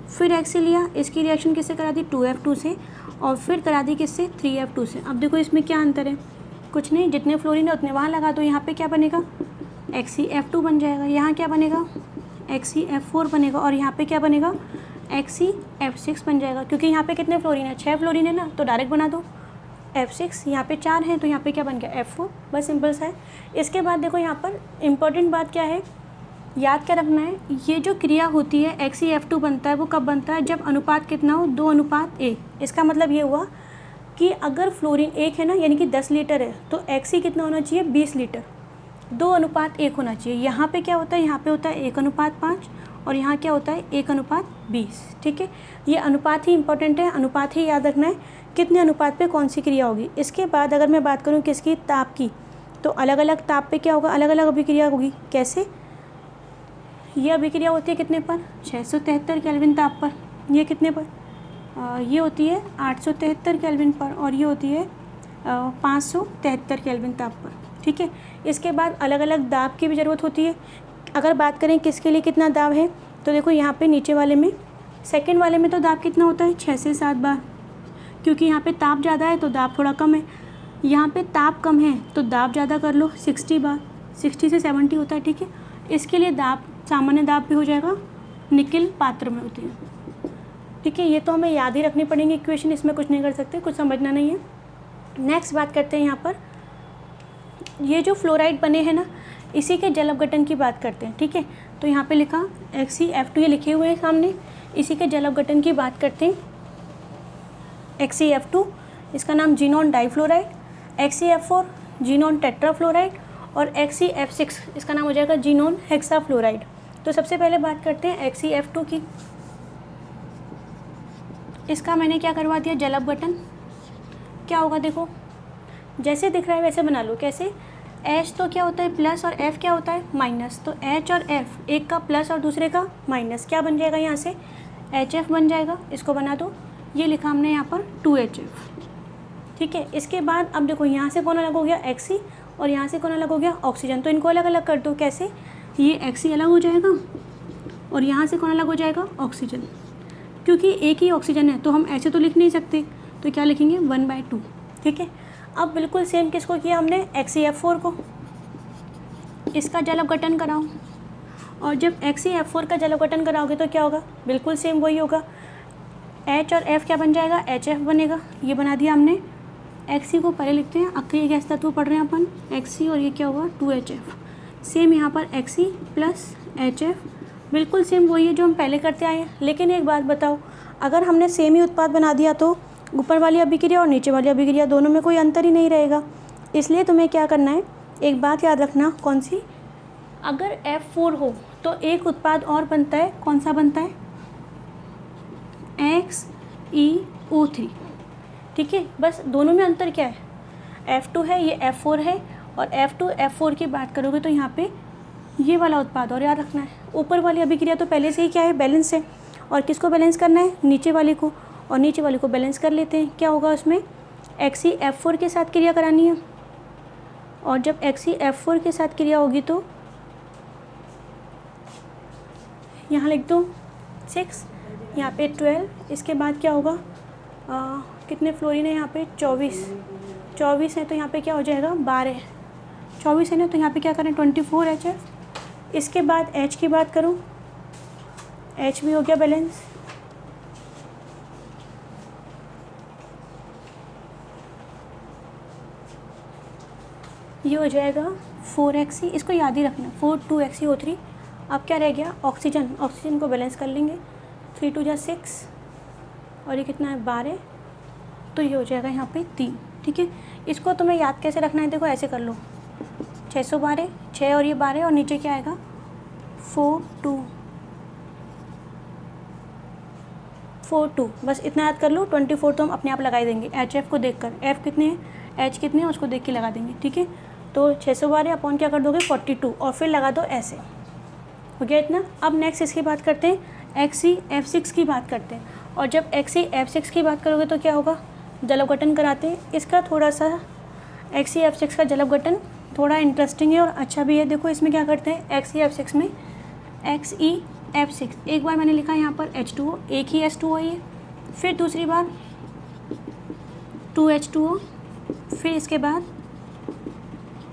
[SPEAKER 1] फिर Xe लिया, इसकी रिएक्शन किससे करा दी, 2F2 से, और फिर करा दी किससे, 3F2 से। अब देखो इसमें क्या अंतर है, कुछ नहीं, जितने फ्लोरीन है उतने वहाँ लगा दो, यहाँ पे क्या बनेगा, XeF2 बन जाएगा, यहाँ क्या बनेगा, XeF4 बनेगा, और यहाँ पे क्या बनेगा, XeF6 बन जाएगा, क्योंकि यहाँ पे कितने फ्लोरीन है, 6 फ्लोरीन है ना, तो डायरेक्ट बना दो F6, यहाँ पे 4 हैं तो यहाँ पे क्या बन गया, F4, बस सिंपल सा है। इसके बाद देखो यहाँ पर इम्पोर्टेंट बात क्या है, याद क्या रखना है, ये जो क्रिया होती है XeF2 बनता है वो कब बनता है, जब अनुपात कितना हो, 2:1। इसका मतलब ये हुआ कि अगर फ्लोरीन 1 है ना, यानी कि 10 लीटर है, तो Xe कितना होना चाहिए, 20 लीटर, 2:1 होना चाहिए। यहाँ पे क्या होता है, यहाँ पे होता है 1:5, और यहाँ क्या होता है 1:20, ठीक है। ये अनुपात ही इंपॉर्टेंट है, अनुपात ही याद रखना है, कितने अनुपात पे कौन सी क्रिया होगी। इसके बाद अगर मैं बात करूँ किसकी, ताप की, तो अलग अलग ताप पे क्या होगा, अलग अलग अभिक्रिया होगी। कैसे, ये अभिक्रिया होती है कितने पर, 673 केल्विन ताप पर, ये कितने पर, ये होती है 873 केल्विन पर, और ये होती है 573 केल्विन ताप पर, ठीक है। इसके बाद अलग अलग दाब की भी ज़रूरत होती है। अगर बात करें किसके लिए कितना दाब है, तो देखो यहाँ पे नीचे वाले में, सेकंड वाले में तो दाब कितना होता है, 6 से 7 बार, क्योंकि यहाँ पे ताप ज़्यादा है तो दाब थोड़ा कम है। यहाँ पे ताप कम है तो दाब ज़्यादा कर लो, 60 बार, 60 से 70 होता है, ठीक है। इसके लिए दाब सामान्य दाब भी हो जाएगा, निकिल पात्र में होती है, ठीक है। ये तो हमें याद ही रखनी पड़ेंगी इक्वेशन, इसमें कुछ नहीं कर सकते, कुछ समझना नहीं है। नेक्स्ट बात करते हैं यहाँ पर, ये जो फ्लोराइड बने हैं ना, इसी के जल अपघटन की बात करते हैं, ठीक है। तो यहाँ पे लिखा XeF2, ये लिखे हुए हैं सामने, इसी के जल अपघटन की बात करते हैं। XeF2 इसका नाम xenon difluoride, XeF4 xenon tetrafluoride, और XeF6 इसका नाम हो जाएगा जीनॉन हेक्साफ्लोराइड। तो सबसे पहले बात करते हैं XeF2 की। इसका मैंने क्या करवा दिया, जल अपघटन। क्या होगा देखो, जैसे दिख रहा है वैसे बना लो। कैसे, H तो क्या होता है प्लस, और F क्या होता है माइनस, तो H और F, एक का प्लस और दूसरे का माइनस, क्या बन जाएगा यहाँ से, HF बन जाएगा। इसको बना दो, ये लिखा हमने यहाँ पर 2HF, ठीक है। इसके बाद अब देखो यहाँ से कौन अलग हो गया, Xe, और यहाँ से कौन अलग हो गया, ऑक्सीजन। तो इनको अलग अलग कर दो। कैसे, ये Xe अलग हो जाएगा और यहाँ से कौन अलग हो जाएगा, ऑक्सीजन। क्योंकि एक ही ऑक्सीजन है तो हम ऐसे तो लिख नहीं सकते, तो क्या लिखेंगे 1/2, ठीक है। अब बिल्कुल सेम किसको किया हमने, XeF4 को, इसका जल अपघटन कराओ, और जब XeF4 का जल अपघटन कराओगे तो क्या होगा, बिल्कुल सेम वही होगा। H और F क्या बन जाएगा, HF बनेगा। ये बना दिया हमने। Xe को पहले लिखते हैं, अक्रिय गैस तत्व पढ़ रहे हैं अपन, Xe, और ये क्या होगा 2HF। सेम यहाँ पर Xe प्लस HF, बिल्कुल सेम वही है जो हम पहले करते आए हैं। लेकिन एक बात बताओ, अगर हमने सेम ही उत्पाद बना दिया तो ऊपर वाली अभिक्रिया और नीचे वाली अभिक्रिया दोनों में कोई अंतर ही नहीं रहेगा। इसलिए तुम्हें क्या करना है, एक बात याद रखना, कौन सी, अगर F4 हो तो एक उत्पाद और बनता है, कौन सा बनता है, XeO3, ठीक है। बस दोनों में अंतर क्या है, F2 है, ये F4 है, और F2 F4 की बात करोगे तो यहाँ पे ये वाला उत्पाद और याद रखना है। ऊपर वाली अभिक्रिया तो पहले से ही क्या है, बैलेंस है, और किसको बैलेंस करना है, नीचे वाले को, और नीचे वाले को बैलेंस कर लेते हैं। क्या होगा उसमें, XeF4 के साथ क्रिया करानी है, और जब XeF4 के साथ क्रिया होगी तो यहाँ लिख दो 6, यहाँ पे 12। इसके बाद क्या होगा, कितने फ्लोरीन है यहाँ पे, 24 है, तो यहाँ पे क्या हो जाएगा 12, 24 है ना, तो यहाँ पे क्या करें 24HF। इसके बाद H की बात करूँ, H भी हो गया बैलेंस, ये हो जाएगा 4Xe, इसको याद ही रखना, 2XeO3। अब क्या रह गया, ऑक्सीजन, ऑक्सीजन को बैलेंस कर लेंगे, 3 2 जा 6, और ये कितना है 12, तो ये हो जाएगा यहाँ पे 3, ठीक है। इसको तुम्हें याद कैसे रखना है, देखो ऐसे कर लो, 612, 6 और ये 12 और नीचे क्या आएगा 42, बस इतना याद कर लो। 24 तो हम अपने आप लगा देंगे HF को देखकर, F कितने हैं, H कितने हैं उसको देख के लगा देंगे, ठीक है। तो 612 अपॉन क्या कर दोगे 42 और फिर लगा दो ऐसे, हो गया इतना। अब नेक्स्ट इसकी बात करते हैं, XeF6 की बात करते हैं। और जब XeF6 की बात करोगे तो क्या होगा, जलव गठन कराते हैं इसका। थोड़ा सा XeF6 का जलव गठन थोड़ा इंटरेस्टिंग है और अच्छा भी है। देखो इसमें क्या करते हैं, XeF6 में XeF6 एक बार मैंने लिखा है यहाँ पर H2O, एक ही H2O है ये, फिर दूसरी बार 2H2O, फिर इसके बाद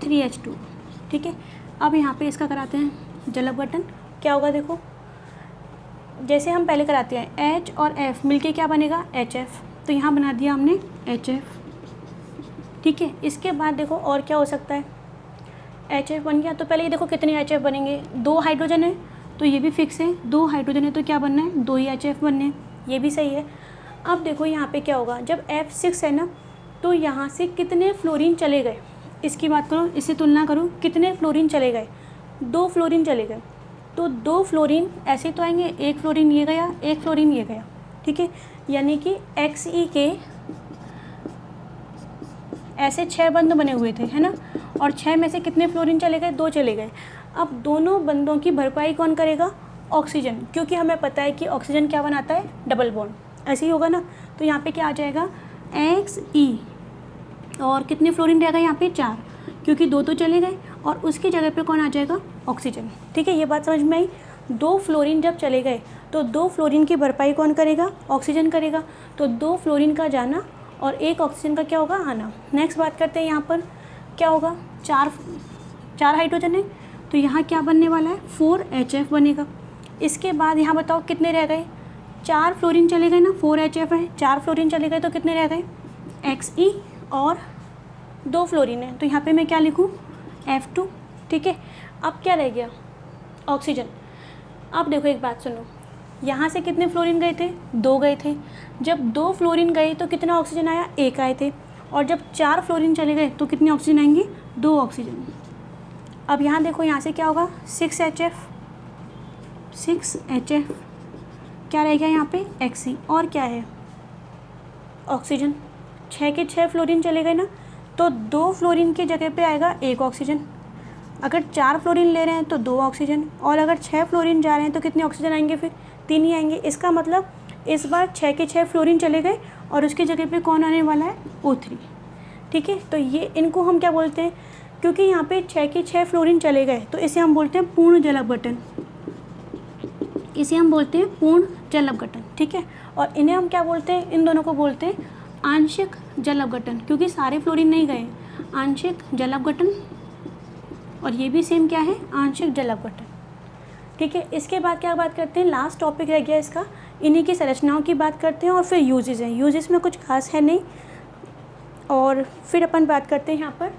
[SPEAKER 1] 3H2, ठीक है। अब यहाँ पे इसका कराते हैं जलव गठन, क्या होगा देखो, जैसे हम पहले कराते हैं H और F मिलके क्या बनेगा HF, तो यहाँ बना दिया हमने HF, ठीक है। इसके बाद देखो और क्या हो सकता है, HF बन गया, तो पहले ये देखो कितने HF बनेंगे, 2 हाइड्रोजन है तो ये भी फिक्स है, 2 हाइड्रोजन है तो क्या बनना है 2 ही HF बनने हैं, ये भी सही है। अब देखो यहाँ पे क्या होगा, जब F6 है ना तो यहाँ से कितने फ्लोरीन चले गए, इसकी बात करो, इससे तुलना करो, कितने फ्लोरीन चले गए, 2 फ्लोरीन चले गए। तो 2 फ्लोरीन ऐसे तो आएंगे, 1 फ्लोरीन ये गया, 1 फ्लोरीन ये गया, ठीक है। यानी कि Xe के ऐसे 6 बंद बने हुए थे, है ना, और 6 में से कितने फ्लोरीन चले गए, 2 चले गए। अब दोनों बंदों की भरपाई कौन करेगा, ऑक्सीजन, क्योंकि हमें पता है कि ऑक्सीजन क्या बनाता है, डबल बॉन्ड, ऐसे ही होगा ना। तो यहाँ पे क्या आ जाएगा Xe, और कितने फ्लोरीन रहेगा यहाँ पे 4, क्योंकि 2 तो चले गए, और उसकी जगह पे कौन आ जाएगा ऑक्सीजन, ठीक है। ये बात समझ में आई। 2 फ्लोरीन जब चले गए तो 2 फ्लोरीन की भरपाई कौन करेगा, ऑक्सीजन करेगा। तो 2 फ्लोरीन का जाना और 1 ऑक्सीजन का क्या होगा, आना। नेक्स्ट बात करते हैं, यहाँ पर क्या होगा, 4 हाइड्रोजन है तो यहाँ क्या बनने वाला है 4HF बनेगा। इसके बाद यहाँ बताओ कितने रह गए, 4 फ्लोरीन चले गए ना, 4HF है, 4 फ्लोरीन चले गए तो कितने रह गए Xe, और 2 फ्लोरीन है तो यहाँ पे मैं क्या लिखूँ F2, ठीक है। अब क्या रह गया, ऑक्सीजन। अब देखो एक बात सुनो, यहाँ से कितने फ्लोरीन गए थे, 2 गए थे। जब 2 फ्लोरीन गए तो कितना ऑक्सीजन आया, 1 आए थे। और जब 4 फ्लोरीन चले गए तो कितने ऑक्सीजन आएंगे, 2 ऑक्सीजन। अब यहाँ देखो, यहाँ से क्या होगा 6HF, क्या रह गया यहाँ पे Xe, और क्या है ऑक्सीजन। 6 के 6 फ्लोरीन चले गए ना, तो 2 फ्लोरीन की जगह पे आएगा 1 ऑक्सीजन। अगर 4 फ्लोरीन ले रहे हैं तो 2 ऑक्सीजन, और अगर 6 फ्लोरीन जा रहे हैं तो कितने ऑक्सीजन आएंगे, फिर 3 ही आएंगे। इसका मतलब इस बार 6 के 6 फ्लोरीन चले गए और उसकी जगह पे कौन आने वाला है O3, ठीक है। तो ये इनको हम क्या बोलते हैं, क्योंकि यहाँ पे 6 के 6 फ्लोरीन चले गए तो इसे हम बोलते हैं पूर्ण जलव गठन, इसे हम बोलते हैं पूर्ण जलव गठन, ठीक है। और इन्हें हम क्या बोलते हैं, इन दोनों को बोलते हैं आंशिक जलव गठन, क्योंकि सारे फ्लोरीन नहीं गए, आंशिक जलव गठन। और ये भी सेम क्या है, आंशिक जलव गठन, ठीक है। इसके बाद क्या बात करते हैं, लास्ट टॉपिक रह गया इसका, इन्हीं की संरचनाओं की बात करते हैं और फिर यूजेस हैं। यूजेस में कुछ खास है नहीं, और फिर अपन बात करते हैं यहाँ पर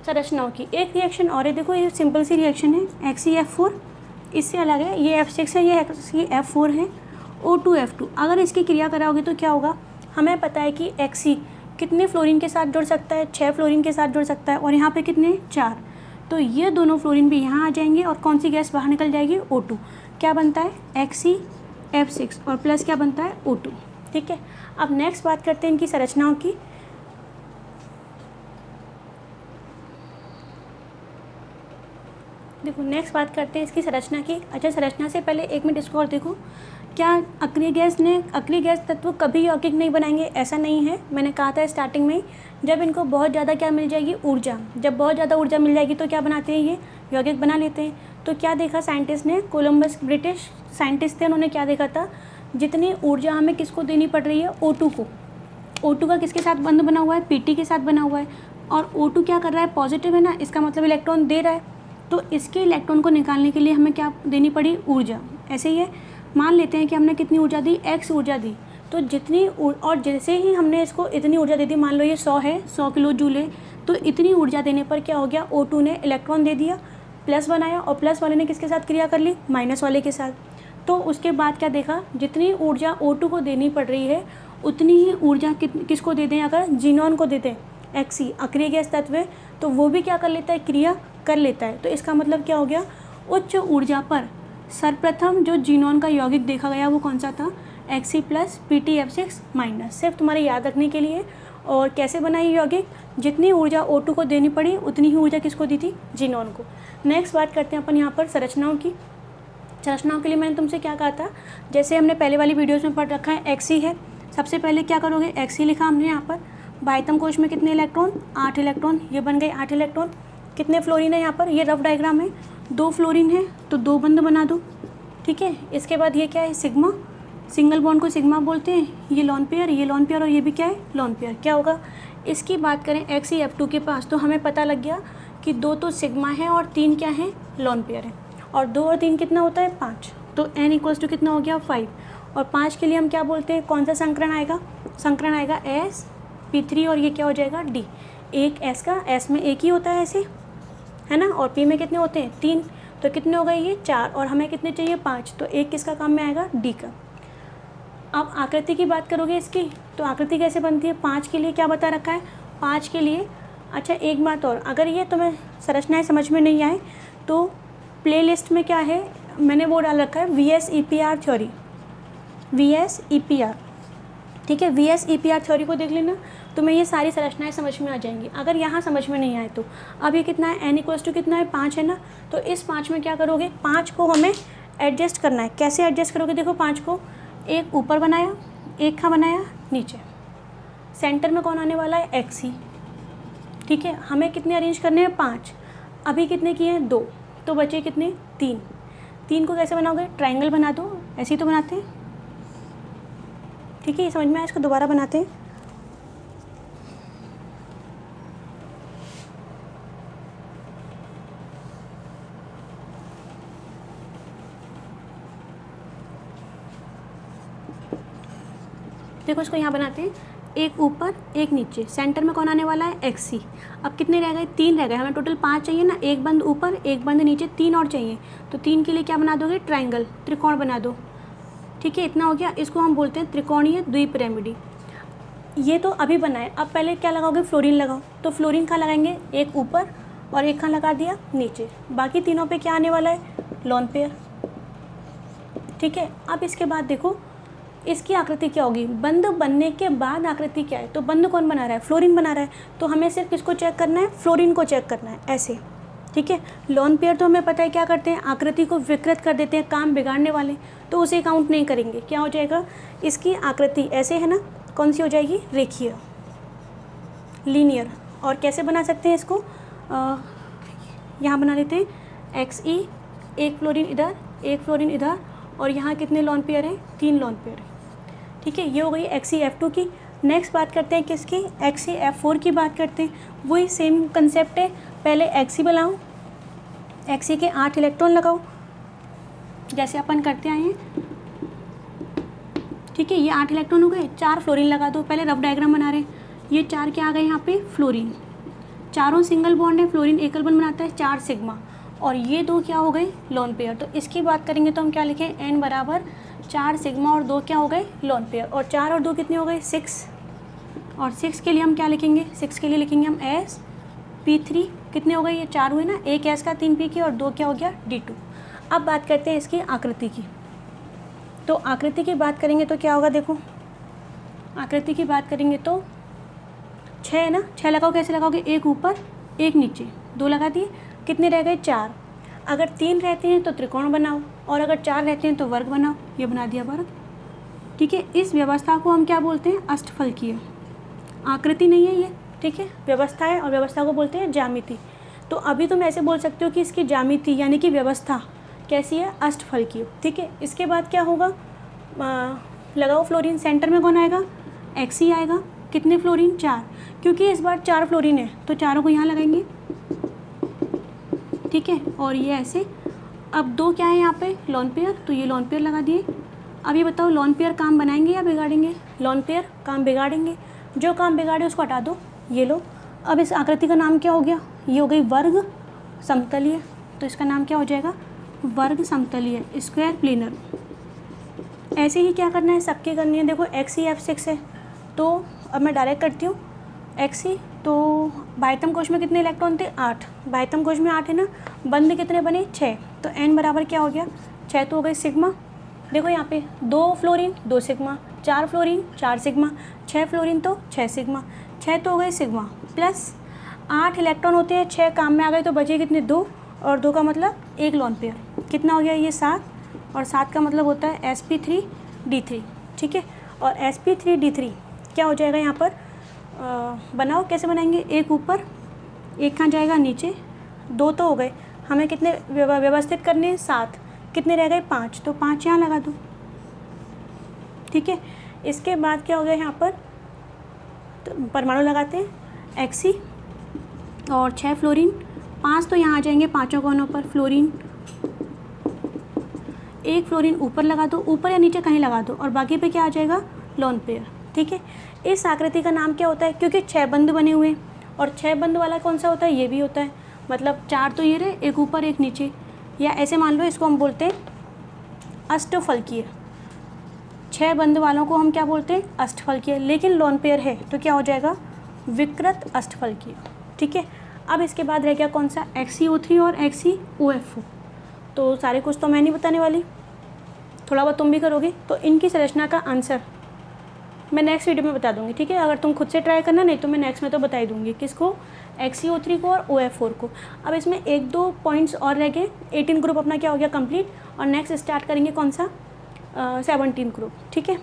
[SPEAKER 1] संरचनाओं की। एक रिएक्शन और है, देखो ये सिंपल सी रिएक्शन है, XeF4, इससे अलग है, ये F6 है, ये XeF4 है, O2F2। अगर इसकी क्रिया कराओगे तो क्या होगा, हमें पता है कि Xe कितने फ्लोरीन के साथ जुड़ सकता है, 6 फ्लोरीन के साथ जुड़ सकता है, और यहाँ पे कितने 4, तो ये दोनों फ्लोरीन भी यहाँ आ जाएंगे और कौन सी गैस बाहर निकल जाएगी, O2। क्या बनता है XeF6 और प्लस क्या बनता है O2, ठीक है। अब नेक्स्ट बात करते हैं इनकी संरचनाओं की। देखो नेक्स्ट बात करते हैं इसकी संरचना की। अच्छा, संरचना से पहले 1 मिनट इसको और देखो, क्या अक्रिय गैस तत्व कभी यौगिक नहीं बनाएंगे, ऐसा नहीं है। मैंने कहा था स्टार्टिंग में, जब इनको बहुत ज़्यादा क्या मिल जाएगी, ऊर्जा, जब बहुत ज़्यादा ऊर्जा मिल जाएगी तो क्या बनाते हैं, ये यौगिक बना लेते हैं। तो क्या देखा साइंटिस्ट ने, कोलंबस ब्रिटिश साइंटिस्ट थे, उन्होंने क्या देखा था, जितनी ऊर्जा हमें किसको देनी पड़ रही है, O2 को। O2 का किसके साथ बंध बना हुआ है, Pt के साथ बना हुआ है, और O2 क्या कर रहा है, पॉजिटिव है ना, इसका मतलब इलेक्ट्रॉन दे रहा है। तो इसके इलेक्ट्रॉन को निकालने के लिए हमें क्या देनी पड़ी, ऊर्जा। ऐसे ही है, मान लेते हैं कि हमने कितनी ऊर्जा दी, x ऊर्जा दी, तो जितनी और जैसे ही हमने इसको इतनी ऊर्जा दे दी, मान लो ये 100 है, 100 किलो जूल है, तो इतनी ऊर्जा देने पर क्या हो गया, O2 ने इलेक्ट्रॉन दे दिया, प्लस बनाया, और प्लस वाले ने किसके साथ क्रिया कर ली, माइनस वाले के साथ। तो उसके बाद क्या देखा, जितनी ऊर्जा O2 को देनी पड़ रही है उतनी ही ऊर्जा किसको दे दें, अगर जीनॉन को दे दें Xc अक्रिय गैस तत्व है, तो वो भी क्या कर लेता है, क्रिया कर लेता है। तो इसका मतलब क्या हो गया, उच्च ऊर्जा पर सर्वप्रथम जो जीनोन का यौगिक देखा गया वो कौन सा था, Xc प्लस PtF6 माइनस। सिर्फ तुम्हारे याद रखने के लिए। और कैसे बनाई यौगिक, जितनी ऊर्जा O2 को देनी पड़ी उतनी ही ऊर्जा किसको दी थी, जीनोन को। नेक्स्ट बात करते हैं अपन यहाँ पर संरचनाओं की। संरचनाओं के लिए मैंने तुमसे क्या कहा था, जैसे हमने पहले वाली वीडियोज़ में पढ़ रखा है Xc है, सबसे पहले क्या करोगे, Xc लिखा हमने यहाँ पर, बाह्यतम कोश में कितने इलेक्ट्रॉन, 8 इलेक्ट्रॉन, ये बन गए 8 इलेक्ट्रॉन। कितने फ्लोरीन है यहाँ पर, ये रफ डायग्राम है, 2 फ्लोरीन है तो 2 बंद बना दो, ठीक है। इसके बाद ये क्या है, सिग्मा, सिंगल बॉन्ड को सिग्मा बोलते हैं, ये लॉन पेयर, ये लॉन पेयर और ये भी क्या है, लॉन पेयर। क्या होगा, इसकी बात करें Xcf2 के पास, तो हमें पता लग गया कि 2 तो सिग्मा है और 3 क्या है, लॉन पेयर है। और 2 और 3 कितना होता है, 5। तो n = कितना हो गया, 5। और 5 के लिए हम क्या बोलते हैं, कौन सा संकरण आएगा, संकरण आएगा sp3 और ये क्या हो जाएगा, d। एक s का, s में एक ही होता है ऐसे, है ना, और p में कितने होते हैं, 3। तो कितने हो गए ये, 4, और हमें कितने चाहिए, 5। तो एक किसका काम में आएगा, d का। अब आकृति की बात करोगे इसकी, तो आकृति कैसे बनती है, 5 के लिए क्या बता रखा है, 5 के लिए। अच्छा एक बात और, अगर ये तुम्हें संरचनाएं समझ में नहीं आए तो प्लेलिस्ट में क्या है, मैंने वो डाल रखा है VSEPR थ्योरी, VSEPR, ठीक है। VSEPR थ्योरी को देख लेना, तुम्हें ये सारी संरचनाएं समझ में आ जाएंगी। अगर यहाँ समझ में नहीं आए तो अब ये कितना है, n = कितना है, 5 है ना। तो इस 5 में क्या करोगे, 5 को हमें एडजस्ट करना है। कैसे एडजस्ट करोगे, देखो 5 को एक ऊपर बनाया, एक का बनाया नीचे, सेंटर में कौन आने वाला है, Xc, ठीक है। हमें कितने अरेंज करने हैं, 5, अभी कितने किए हैं, 2, तो बचे कितने, 3। 3 को कैसे बनाओगे, ट्रायंगल बना दो, ऐसे ही तो बनाते हैं, ठीक है। ये समझ में आया, इसको दोबारा बनाते हैं। देखो इसको यहाँ बनाते हैं, एक ऊपर एक नीचे, सेंटर में कौन आने वाला है, Xc। अब कितने रह गए, 3 रह गए, हमें टोटल 5 चाहिए ना, एक बंद ऊपर एक बंद नीचे, 3 और चाहिए। तो 3 के लिए क्या बना दोगे, ट्रायंगल, त्रिकोण बना दो, ठीक है। इतना हो गया, इसको हम बोलते हैं त्रिकोणीय द्विपिरामिडी। ये तो अभी बनाए, अब पहले क्या लगाओगे, फ्लोरीन लगाओ। तो फ्लोरीन कहाँ लगाएंगे, एक ऊपर और एक कहाँ लगा दिया, नीचे। बाकी तीनों पे क्या आने वाला है, लॉन पेयर, ठीक है। अब इसके बाद देखो इसकी आकृति क्या होगी, बंद बनने के बाद आकृति क्या है, तो बंद कौन बना रहा है, फ्लोरीन बना रहा है। तो हमें सिर्फ किसको चेक करना है, फ्लोरीन को चेक करना है, ऐसे, ठीक है। लॉन पेयर तो हमें पता है क्या करते हैं, आकृति को विकृत कर देते हैं, काम बिगाड़ने वाले, तो उसे काउंट नहीं करेंगे। क्या हो जाएगा, इसकी आकृति ऐसे है ना, कौन सी हो जाएगी, रेखीय, लीनियर। और कैसे बना सकते हैं इसको, यहाँ बना लेते हैं Xe, एक फ्लोरीन इधर, एक फ्लोरीन इधर, और यहाँ कितने लॉन पेयर हैं, 3 लॉन पेयर हैं, ठीक है। ये हो गई Xcf2 की। नेक्स्ट बात करते हैं किसकी, Xcf4 की बात करते हैं। वही सेम कंसेप्ट है, पहले Xc बनाओ, Xc के 8 इलेक्ट्रॉन लगाओ, जैसे अपन करते आए हैं, ठीक है। ये 8 इलेक्ट्रॉन हो गए, 4 फ्लोरीन लगा दो, पहले रफ डायग्राम बना रहे हैं। ये 4 क्या आ गए यहाँ पे, फ्लोरीन, चारों सिंगल बॉन्ड है, फ्लोरीन एकल बॉन्ड बनाता है, 4 सिग्मा, और ये 2 क्या हो गए, लॉन पेयर। तो इसकी बात करेंगे तो हम क्या लिखें, n = 4 सिग्मा और 2 क्या हो गए, लॉन पेयर। और 4 और 2 कितने हो गए, 6। और 6 के लिए हम क्या लिखेंगे, 6 के लिए लिखेंगे हम sp3, कितने हो गए, ये 4 हुए ना, एक s का, 3 p की, और 2 क्या हो गया, d2। अब बात करते हैं इसकी आकृति की। तो आकृति की बात करेंगे तो क्या होगा, देखो आकृति की बात करेंगे तो 6 है ना, 6 लगाओ, कैसे लगाओगे, एक ऊपर एक नीचे, 2 लगा दिए, कितने रह गए, 4। अगर 3 रहते हैं तो त्रिकोण बनाओ, और अगर 4 रहते हैं तो वर्ग बनाओ, ये बना दिया वर्ग, ठीक है। इस व्यवस्था को हम क्या बोलते हैं, अष्टफलकीय। आकृति नहीं है ये, ठीक है, व्यवस्था है, और व्यवस्था को बोलते हैं ज्यामिति। तो अभी तुम ऐसे बोल सकते हो कि इसकी ज्यामिति यानी कि व्यवस्था कैसी है, अष्टफलकीय, ठीक है। इसके बाद क्या होगा, लगाओ फ्लोरीन, सेंटर में कौन आएगा, Xc आएगा, कितने फ्लोरीन, 4, क्योंकि इस बार 4 फ्लोरीन है तो चारों को यहाँ लगाएंगे, ठीक है। और ये ऐसे, अब 2 क्या है यहाँ पे, लॉन पेयर, तो ये लॉन पेयर लगा दिए। अब ये बताओ, लॉन पेयर काम बनाएंगे या बिगाड़ेंगे, लॉन पेयर काम बिगाड़ेंगे, जो काम बिगाड़े उसको हटा दो, ये लो। अब इस आकृति का नाम क्या हो गया, ये हो गई वर्ग समतलीय, तो इसका नाम क्या हो जाएगा, वर्ग समतलीय, स्क्वायर प्लेनर। ऐसे ही क्या करना है, सबकी करनी है। देखो Xcf6 है, तो अब मैं डायरेक्ट करती हूँ, Xc तो बाह्यतम कोश में कितने इलेक्ट्रॉन थे 8, बाह्यतम कोश में 8 है ना, बंद कितने बने 6, तो n बराबर क्या हो गया 6 तो हो गई सिग्मा। देखो यहाँ पे 2 fluorine 2 sigma, 4 fluorine 4 sigma, 6 fluorine तो 6 सिग्मा, 6 तो हो गई सिग्मा, प्लस 8 इलेक्ट्रॉन होते हैं, 6 काम में आ गए तो बचे कितने 2, और 2 का मतलब 1 लोन पेयर, कितना हो गया ये 7, और 7 का मतलब होता है sp3d3, ठीक है। और sp3d3 क्या हो जाएगा यहाँ पर, बनाओ कैसे बनाएंगे, एक ऊपर एक कहाँ जाएगा नीचे, 2 तो हो गए, हमें कितने व्यवस्थित करने हैं 7, कितने रह गए 5, तो 5 यहाँ लगा दो, ठीक है। इसके बाद क्या हो गया यहाँ पर, तो परमाणु लगाते हैं Xe और 6 फ्लोरीन, 5 तो यहाँ आ जाएंगे, पाँचों कोनों पर फ्लोरीन, 1 फ्लोरीन ऊपर लगा दो, ऊपर या नीचे कहीं लगा दो, और बाकी पे क्या आ जाएगा लोन पेयर, ठीक है। इस आकृति का नाम क्या होता है, क्योंकि 6 बंद बने हुए हैं, और 6 बंद वाला कौन सा होता है, ये भी होता है, मतलब 4 तो ये रहे, एक ऊपर एक नीचे, या ऐसे मान लो इसको हम बोलते हैं अष्टफलकीय, 6 बंद वालों को हम क्या बोलते हैं अष्टफलकीय, लेकिन लोन पेयर है तो क्या हो जाएगा विकृत अष्टफलकीय, ठीक है। अब इसके बाद रह गया कौन सा XeO3 और XeOFO, तो सारे कुछ तो मैं नहीं बताने वाली, थोड़ा बहुत तुम भी करोगे, तो इनकी संरचना का आंसर मैं नेक्स्ट वीडियो में बता दूंगी, ठीक है। अगर तुम खुद से ट्राई करना, नहीं तो मैं नेक्स्ट में तो बता ही दूंगी, किसको XeO3 को और OF4 को। अब इसमें 1-2 पॉइंट्स और रह गए, 18 ग्रुप अपना क्या हो गया कंप्लीट, और नेक्स्ट स्टार्ट करेंगे कौन सा 17 ग्रुप, ठीक है।